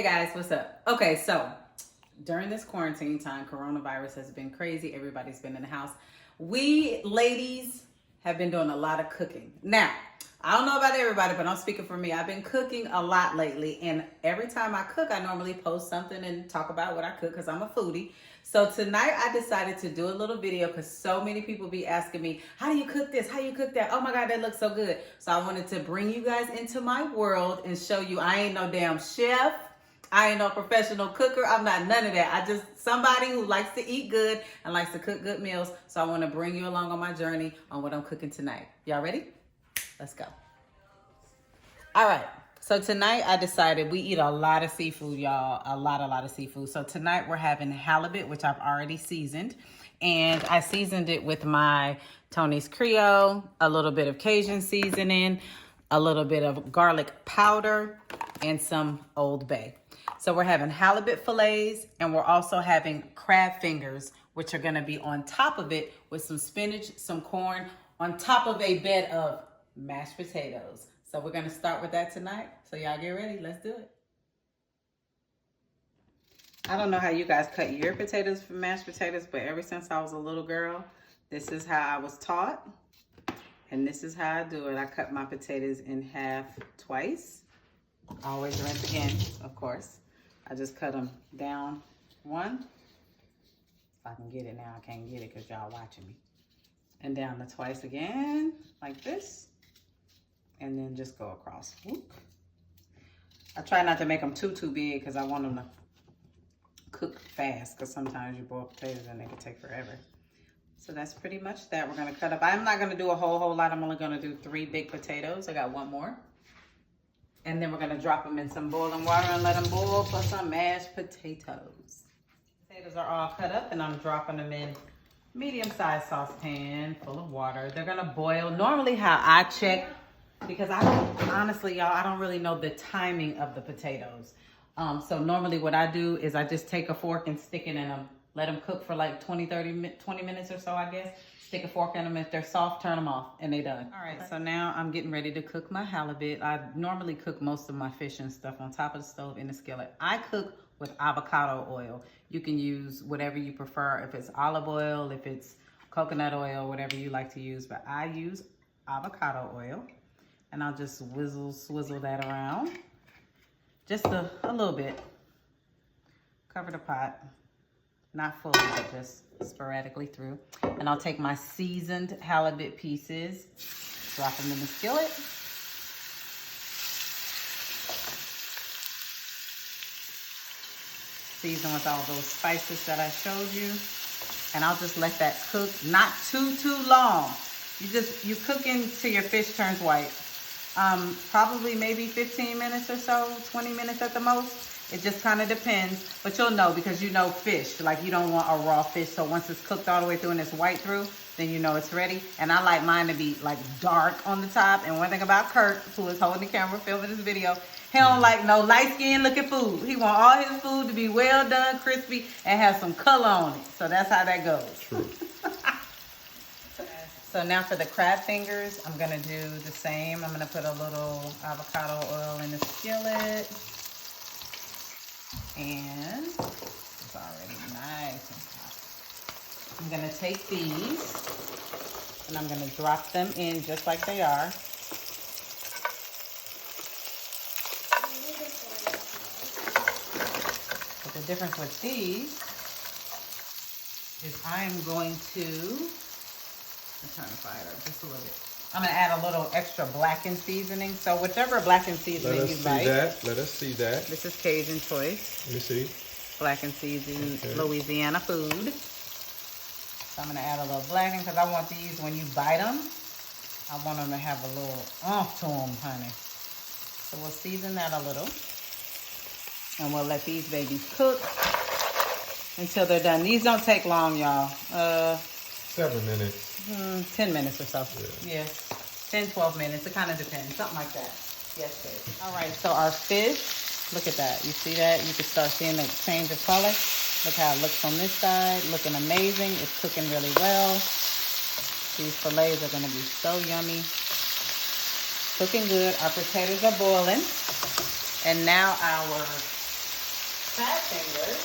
guys, what's up? Okay, so during this quarantine time, coronavirus has been crazy. Everybody's been in the house. We ladies have been doing a lot of cooking. Now, I don't know about everybody, but I'm speaking for me. I've been cooking a lot lately, and every time I cook, I normally post something and talk about what I cook because I'm a foodie. So tonight I decided to do a little video because so many people be asking me, how do you cook this? How do you cook that? Oh my God, that looks so good. So I wanted to bring you guys into my world and show you I ain't no damn chef. I ain't no professional cooker. I'm not none of that. I just somebody who likes to eat good and likes to cook good meals. So I want to bring you along on my journey on what I'm cooking tonight. Y'all ready? Let's go. All right. So tonight I decided we eat a lot of seafood, y'all. A lot of seafood. So tonight we're having halibut, which I've already seasoned. And I seasoned it with my Tony's Creole, a little bit of Cajun seasoning, a little bit of garlic powder, and some Old Bay. So we're having halibut fillets, and we're also having crab fingers, which are gonna be on top of it with some spinach, some corn, on top of a bed of mashed potatoes. So we're gonna start with that tonight. So y'all get ready, let's do it. I don't know how you guys cut your potatoes for mashed potatoes, but ever since I was a little girl, this is how I was taught. And this is how I do it. I cut my potatoes in half twice. Always rinse again, of course. I just cut them down one. If I can get it now, I can't get it because y'all watching me. And down the twice again, like this. And then just go across. Whoop. I try not to make them too big because I want them to cook fast, because sometimes you boil potatoes and they can take forever. So that's pretty much that. We're gonna cut up. I'm not gonna do a whole lot. I'm only gonna do 3 big potatoes. I got one more. And then we're gonna drop them in some boiling water and let them boil for some mashed potatoes. Potatoes are all cut up and I'm dropping them in medium-sized saucepan full of water. They're gonna boil. Normally how I check, because I don't, honestly, y'all, I don't really know the timing of the potatoes. So normally what I do is I just take a fork and stick it in them. Let them cook for like 20 minutes or so, I guess. Stick a fork in them. If they're soft, turn them off and they're done. All right, so now I'm getting ready to cook my halibut. I normally cook most of my fish and stuff on top of the stove in the skillet. I cook with avocado oil. You can use whatever you prefer. If it's olive oil, if it's coconut oil, whatever you like to use. But I use avocado oil. And I'll just swizzle that around. Just a little bit. Cover the pot. Not fully, but just sporadically through. And I'll take my seasoned halibut pieces, drop them in the skillet. Season with all those spices that I showed you. And I'll just let that cook, not too long. You cooking till your fish turns white. Probably maybe 15 minutes or so, 20 minutes at the most. It just kind of depends, but you'll know because you know fish. Like you don't want a raw fish, so once it's cooked all the way through and it's white through, then you know it's ready. And I like mine to be like dark on the top. And one thing about Kirk, who is holding the camera, filming this video, he don't like no light skin looking food. He want all his food to be well done, crispy, and have some color on it. So that's how that goes. True. So now for the crab fingers, I'm gonna do the same. I'm gonna put a little avocado oil in the skillet. And it's already nice and hot. I'm gonna take these and I'm gonna drop them in just like they are. But the difference with these is I am going to turn the fire up just a little bit. I'm gonna add a little extra blackened seasoning. So whichever blackened seasoning you like. Let us see that. This is Cajun choice. Let me see. Blackened seasoned Louisiana food. So I'm gonna add a little blackened because I want these, when you bite them, I want them to have a little oomph to them, honey. So we'll season that a little. And we'll let these babies cook until they're done. These don't take long, y'all. 7 minutes. 10 minutes or so. Yeah. 10, 12 minutes. It kind of depends. Something like that. Yes, babe. All right. So our fish, look at that. You see that? You can start seeing the change of color. Look how it looks on this side. Looking amazing. It's cooking really well. These fillets are going to be so yummy. Cooking good. Our potatoes are boiling. And now our fingers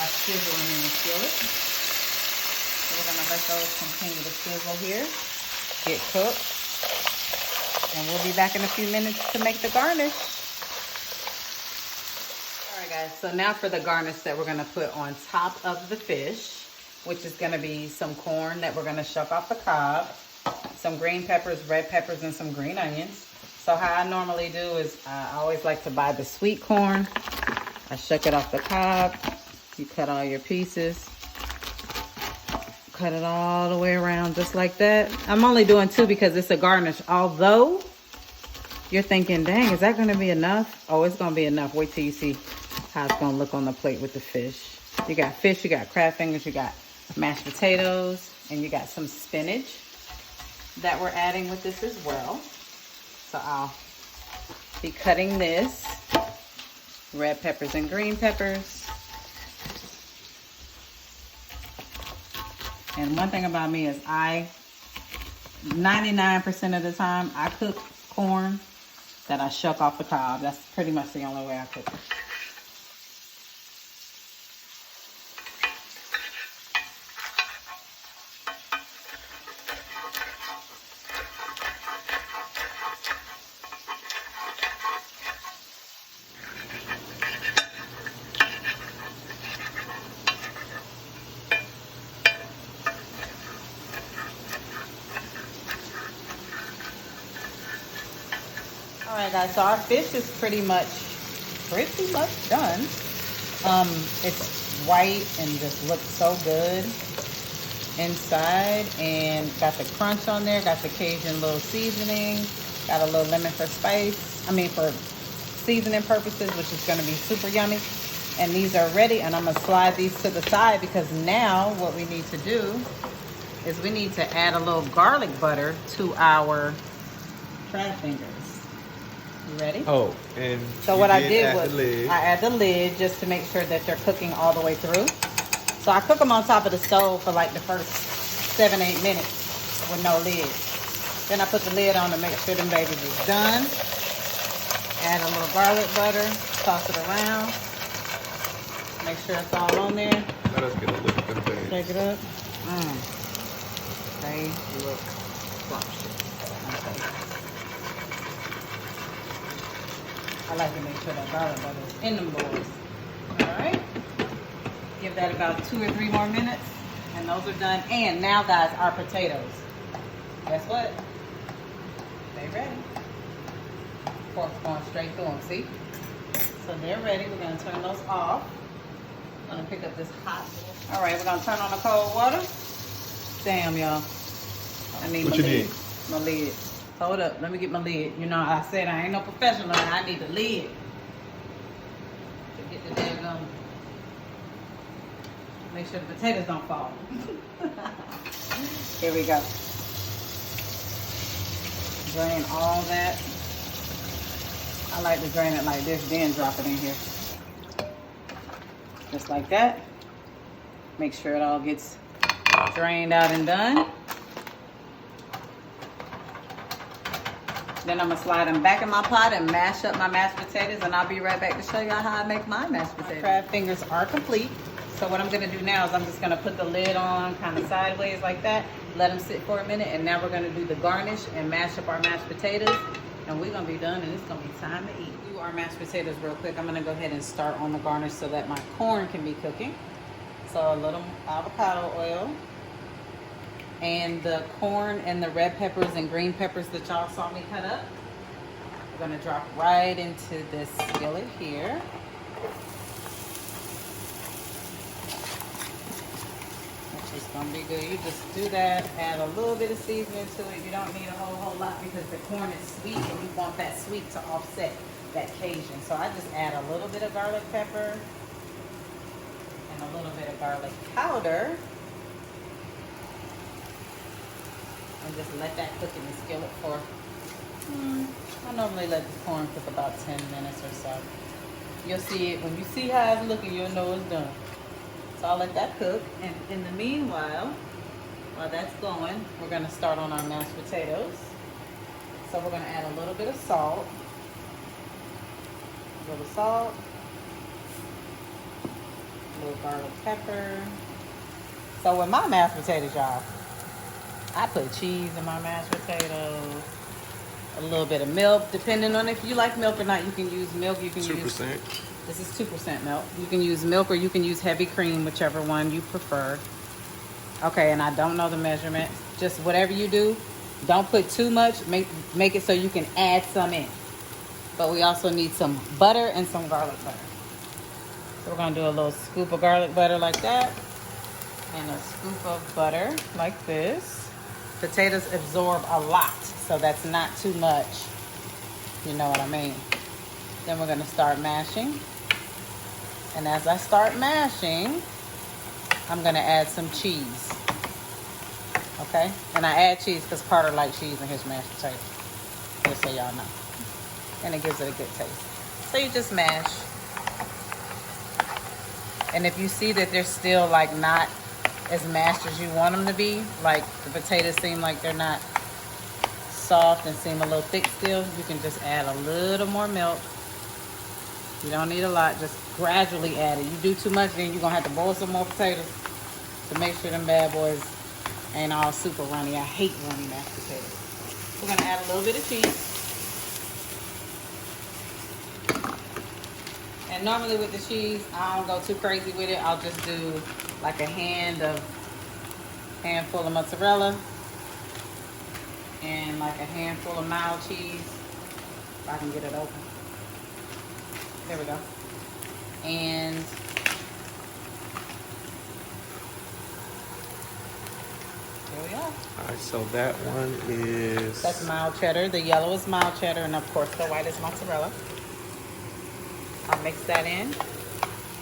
are sizzling in the skillet. So we're gonna let those continue to sizzle here, get cooked. And we'll be back in a few minutes to make the garnish. All right, guys, so now for the garnish that we're gonna put on top of the fish, which is gonna be some corn that we're gonna shuck off the cob, some green peppers, red peppers, and some green onions. So how I normally do is I always like to buy the sweet corn. I shuck it off the cob. You cut all your pieces. Cut it all the way around just like that. I'm only doing 2 because it's a garnish. Although you're thinking, dang, is that gonna be enough? Oh, it's gonna be enough. Wait till you see how it's gonna look on the plate with the fish. You got fish, you got crab fingers, you got mashed potatoes, and you got some spinach that we're adding with this as well. So I'll be cutting this, red peppers and green peppers. And one thing about me is 99% of the time, I cook corn that I shuck off the cob. That's pretty much the only way I cook it. All right, guys, so our fish is pretty much done. It's white and just looks so good inside, and got the crunch on there, got the Cajun little seasoning, got a little lemon for seasoning purposes, which is gonna be super yummy. And these are ready, and I'm gonna slide these to the side because now what we need to do is we need to add a little garlic butter to our crab fingers. You ready? Oh, and so what I did was I add the lid just to make sure that they're cooking all the way through. So I cook them on top of the stove for like the first 7-8 minutes with no lid. Then I put the lid on to make sure them babies is done. Add a little garlic butter, toss it around. Make sure it's all on there. Let us get a look at them babies. Shake it up. They look scrumptious. Okay. I like to make sure that garlic butter is in them boys. All right. Give that about 2 or 3 more minutes, and those are done. And now, guys, our potatoes. Guess what? They ready. Fork's going straight through them. See? So they're ready. We're gonna turn those off. I'm gonna pick up this hot. All right, we're gonna turn on the cold water. Damn, y'all. I need what my you lid. need? My lid. Hold up, let me get my lid. You know, I said I ain't no professional, and I need the lid to get the daggone. Make sure the potatoes don't fall. Here we go. Drain all that. I like to drain it like this, then drop it in here. Just like that. Make sure it all gets drained out and done. Then I'm gonna slide them back in my pot and mash up my mashed potatoes, and I'll be right back to show y'all how I make my mashed potatoes. My crab fingers are complete. So what I'm gonna do now is I'm just gonna put the lid on kind of sideways like that, let them sit for a minute, and now we're gonna do the garnish and mash up our mashed potatoes, and we're gonna be done, and it's gonna be time to eat. Do our mashed potatoes real quick. I'm gonna go ahead and start on the garnish so that my corn can be cooking. So a little avocado oil. And the corn and the red peppers and green peppers that y'all saw me cut up, we're gonna drop right into this skillet here. Which is gonna be good. You just do that, add a little bit of seasoning to it. You don't need a whole lot because the corn is sweet and you want that sweet to offset that Cajun. So I just add a little bit of garlic pepper and a little bit of garlic powder. And just let that cook in the skillet for, I normally let the corn cook about 10 minutes or so. You'll see it, when you see how it's looking, you'll know it's done. So I'll let that cook. And in the meanwhile, while that's going, we're gonna start on our mashed potatoes. So we're gonna add a little bit of salt. A little salt. A little garlic pepper. So with my mashed potatoes, y'all, I put cheese in my mashed potatoes. A little bit of milk, depending on if you like milk or not. You can use milk. You can 2%. use. This is 2% milk. You can use milk or you can use heavy cream, whichever one you prefer. Okay, and I don't know the measurement. Just whatever you do, don't put too much. Make it so you can add some in. But we also need some butter and some garlic butter. So we're gonna do a little scoop of garlic butter like that, and a scoop of butter like this. Potatoes absorb a lot, so that's not too much. You know what I mean? Then we're gonna start mashing. And as I start mashing, I'm gonna add some cheese. Okay? And I add cheese because Carter likes cheese in his mashed potatoes. Just so y'all know. And it gives it a good taste. So you just mash. And if you see that they're still like not as mashed as you want them to be, like the potatoes seem like they're not soft and seem a little thick still, you can just add a little more milk. You don't need a lot, just gradually add it. You do too much, then you're gonna have to boil some more potatoes to make sure them bad boys ain't all super runny. I hate runny mashed potatoes. We're gonna add a little bit of cheese. And normally with the cheese, I don't go too crazy with it. I'll just do like a handful of mozzarella and like a handful of mild cheese. If I can get it open. There we go. And there we are. All right, so that one is... That's mild cheddar. The yellow is mild cheddar, and of course the white is mozzarella. I'll mix that in.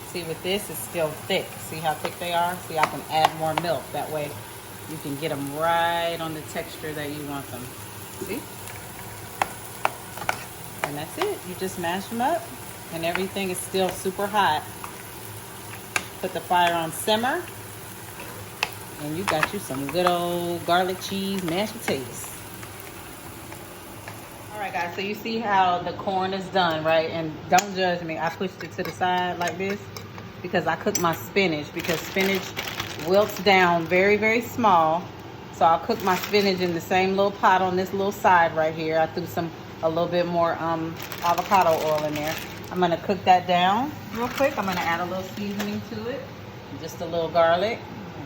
See, with this, it's still thick. See how thick they are? See, I can add more milk. That way, you can get them right on the texture that you want them. See? And that's it. You just mash them up, and everything is still super hot. Put the fire on simmer, and you got you some good old garlic cheese mashed potatoes. Alright guys, so you see how the corn is done, right? And don't judge me, I pushed it to the side like this because I cooked my spinach, because spinach wilts down very, very small. So I'll cook my spinach in the same little pot on this little side right here. I threw a little bit more avocado oil in there. I'm gonna cook that down real quick. I'm gonna add a little seasoning to it. Just a little garlic.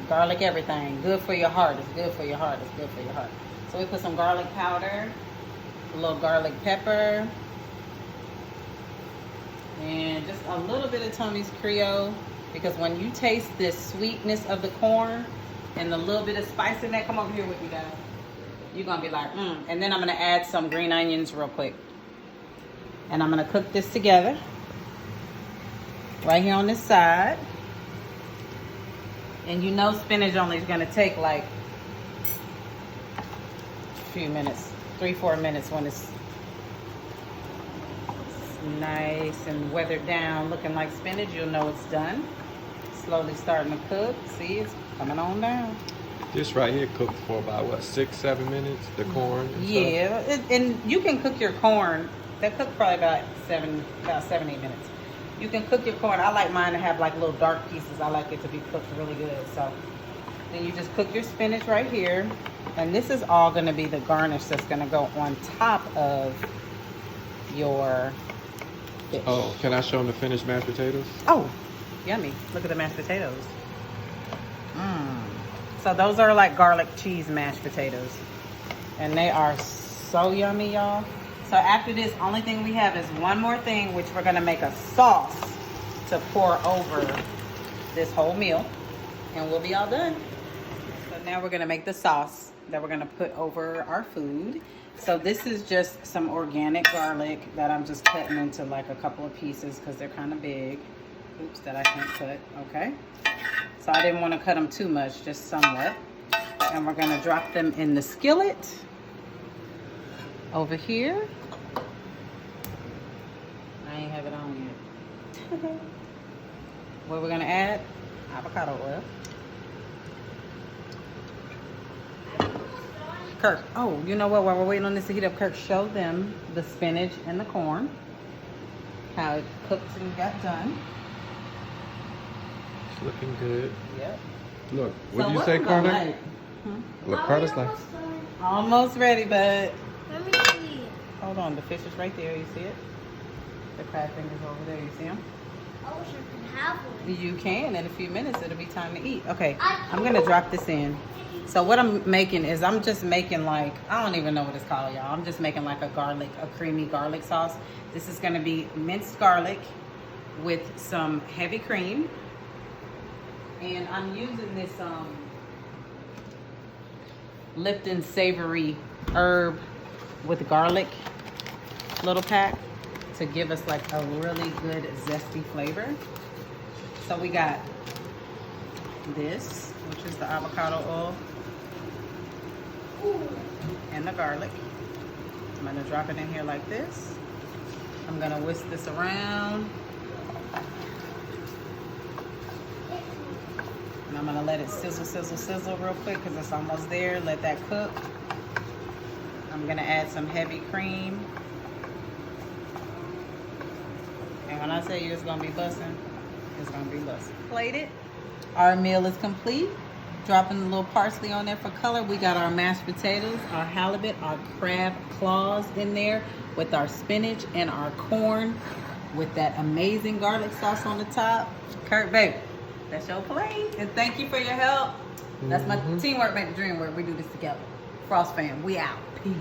Garlic everything. Good for your heart. It's good for your heart. It's good for your heart. So we put some garlic powder, a little garlic pepper, and just a little bit of Tony's Creole, because when you taste this sweetness of the corn and the little bit of spice in that, come over here with me guys, you're gonna be like, And then I'm gonna add some green onions real quick, and I'm gonna cook this together right here on this side. And you know spinach only is gonna take like a few minutes, 3-4 minutes when it's nice and weathered down, looking like spinach. You'll know it's done. Slowly starting to cook. See, it's coming on down. This right here cooked for about what, 6-7 minutes? The corn. And yeah, and you can cook your corn. That cooked probably about 7-8 minutes. You can cook your corn. I like mine to have like little dark pieces. I like it to be cooked really good. So then you just cook your spinach right here. And this is all going to be the garnish that's going to go on top of your fish. Oh, can I show them the finished mashed potatoes? Oh, yummy. Look at the mashed potatoes. So those are like garlic cheese mashed potatoes. And they are so yummy, y'all. So after this, only thing we have is one more thing, which we're going to make a sauce to pour over this whole meal. And we'll be all done. So now we're going to make the sauce that we're going to put over our food. So this is just some organic garlic that I'm just cutting into like a couple of pieces because they're kind of big. Oops, that I can't cut. Okay. So I didn't want to cut them too much, just somewhat. And we're going to drop them in the skillet over here. I ain't have it on yet. What we're going to add? Avocado oil. Kirk, oh, you know what? While we're waiting on this to heat up, Kirk, show them the spinach and the corn. how it cooked and got done. It's looking good. Yep. Look, what So did you what say, am I Carter? like? Look, Carter's like, Almost ready, bud. Let me see. Hold on, the fish is right there. You see it? The crab fingers over there. You see them? I wish I could have one. You can. In a few minutes, it'll be time to eat. Okay, I'm gonna drop this in. So what I'm making is I'm just making like, I don't even know what it's called, y'all. I'm just making like a creamy garlic sauce. This is gonna be minced garlic with some heavy cream. And I'm using this Lipton savory herb with garlic little pack to give us like a really good zesty flavor. So we got this, which is the avocado oil and the garlic. I'm gonna drop it in here like this. I'm gonna whisk this around. And I'm gonna let it sizzle, sizzle, sizzle real quick because it's almost there. Let that cook. I'm gonna add some heavy cream. And when I tell you it's gonna be bussin', it's gonna be bussin'. Plated. Our meal is complete. Dropping a little parsley on there for color. We got our mashed potatoes, our halibut, our crab claws in there with our spinach and our corn with that amazing garlic sauce on the top. Kirk, baby, that's your plate. And thank you for your help. That's my teamwork, make the dream work. We do this together. Frost fam, we out. Peace.